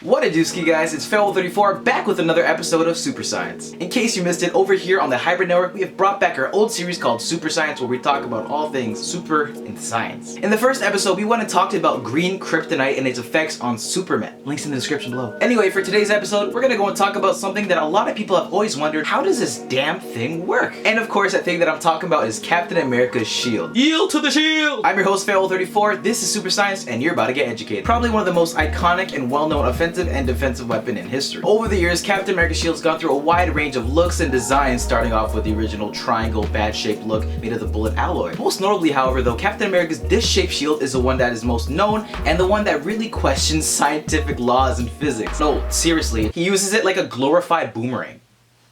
What a dooski guys, it's Feral34 back with another episode of Super Science. In case you missed it, over here on the Hybrid Network we have brought back our old series called Super Science where we talk about all things super and science. In the first episode we went and talked about green kryptonite and its effects on Superman. Links in the description below. Anyway, for today's episode we're gonna go and talk about something that a lot of people have always wondered, how does this damn thing work? And of course that thing that I'm talking about is Captain America's shield. Yield to the shield! I'm your host Feral34, this is Super Science and you're about to get educated. Probably one of the most iconic and well-known offensive and defensive weapon in history. Over the years, Captain America's shield's gone through a wide range of looks and designs, starting off with the original triangle bad-shaped look made of the bullet alloy. Most notably, however, though, Captain America's disc-shaped shield is the one that is most known and the one that really questions scientific laws and physics. No, seriously, he uses it like a glorified boomerang.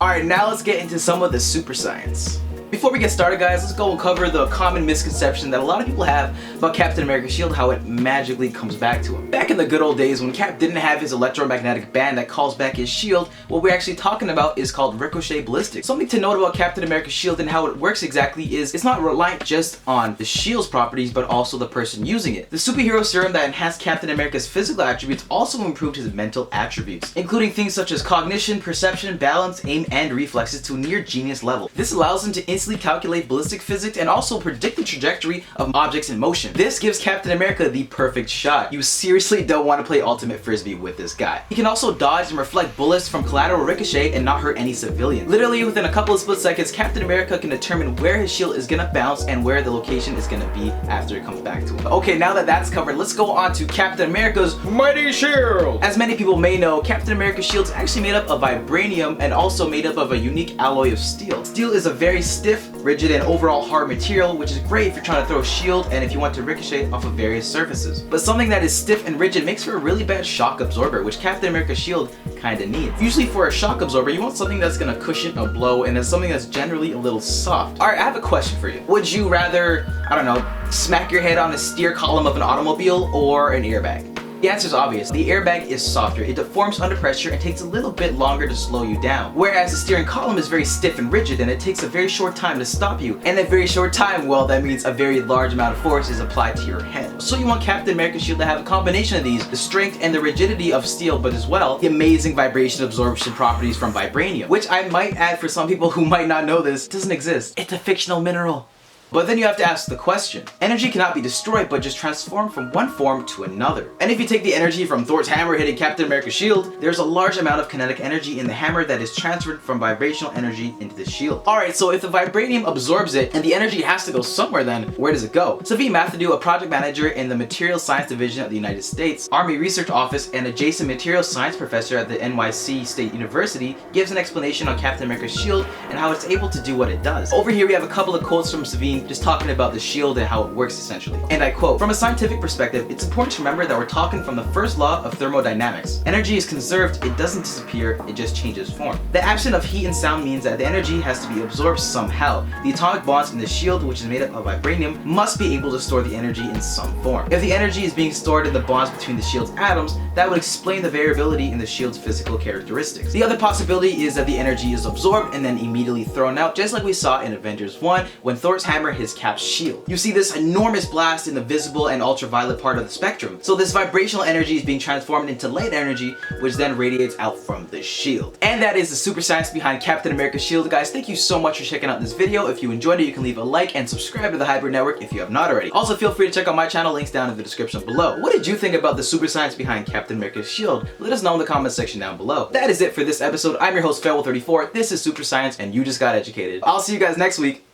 Alright, now let's get into some of the super science. Before we get started guys, let's go and cover the common misconception that a lot of people have about Captain America's shield, how it magically comes back to him. Back in the good old days when Cap didn't have his electromagnetic band that calls back his shield, what we're actually talking about is called ricochet ballistics. Something to note about Captain America's shield and how it works exactly is it's not reliant just on the shield's properties but also the person using it. The superhero serum that enhanced Captain America's physical attributes also improved his mental attributes, including things such as cognition, perception, balance, aim, and reflexes to a near genius level. This allows him to instantly calculate ballistic physics and also predict the trajectory of objects in motion. This gives Captain America the perfect shot. You seriously don't want to play ultimate frisbee with this guy. He can also dodge and reflect bullets from collateral ricochet and not hurt any civilians. Literally within a couple of split seconds, Captain America can determine where his shield is gonna bounce and where the location is gonna be after it comes back to him. Okay, now that that's covered, let's go on to Captain America's mighty shield. As many people may know, Captain America's shield is actually made up of vibranium and also made up of a unique alloy of steel. Steel is a very stiff, rigid, and overall hard material, which is great if you're trying to throw a shield and if you want to ricochet off of various surfaces. But something that is stiff and rigid makes for a really bad shock absorber, which Captain America's shield kinda needs. Usually for a shock absorber, you want something that's gonna cushion a blow and it's something that's generally a little soft. Alright, I have a question for you. Would you rather, I don't know, smack your head on a steer column of an automobile or an airbag? The answer is obvious. The airbag is softer. It deforms under pressure and takes a little bit longer to slow you down. Whereas the steering column is very stiff and rigid and it takes a very short time to stop you. And a very short time, well, that means a very large amount of force is applied to your head. So you want Captain America's shield to have a combination of these, the strength and the rigidity of steel, but as well, the amazing vibration absorption properties from vibranium. Which I might add for some people who might not know this, doesn't exist. It's a fictional mineral. But then you have to ask the question. Energy cannot be destroyed but just transformed from one form to another. And if you take the energy from Thor's hammer hitting Captain America's shield, there's a large amount of kinetic energy in the hammer that is transferred from vibrational energy into the shield. Alright, so if the vibranium absorbs it and the energy has to go somewhere, then where does it go? Savi Mathadou, a project manager in the Materials Science Division of the United States Army Research Office and adjacent materials science professor at the NYC State University, gives an explanation on Captain America's shield and how it's able to do what it does. Over here we have a couple of quotes from Savi just talking about the shield and how it works essentially. And I quote, "From a scientific perspective, it's important to remember that we're talking from the first law of thermodynamics. Energy is conserved, it doesn't disappear, it just changes form. The absence of heat and sound means that the energy has to be absorbed somehow. The atomic bonds in the shield, which is made up of vibranium, must be able to store the energy in some form. If the energy is being stored in the bonds between the shield's atoms, that would explain the variability in the shield's physical characteristics. The other possibility is that the energy is absorbed and then immediately thrown out, just like we saw in Avengers 1 when Thor's hammer hits Cap's shield. You see this enormous blast in the visible and ultraviolet part of the spectrum. So this vibrational energy is being transformed into light energy, which then radiates out from the shield." And that is the super science behind Captain America's shield. Guys, thank you so much for checking out this video. If you enjoyed it, you can leave a like and subscribe to the Hybrid Network if you have not already. Also, feel free to check out my channel, links down in the description below. What did you think about the super science behind Captain America's shield? Let us know in the comment section down below. That is it for this episode. I'm your host, Feral34. This is Super Science, and you just got educated. I'll see you guys next week.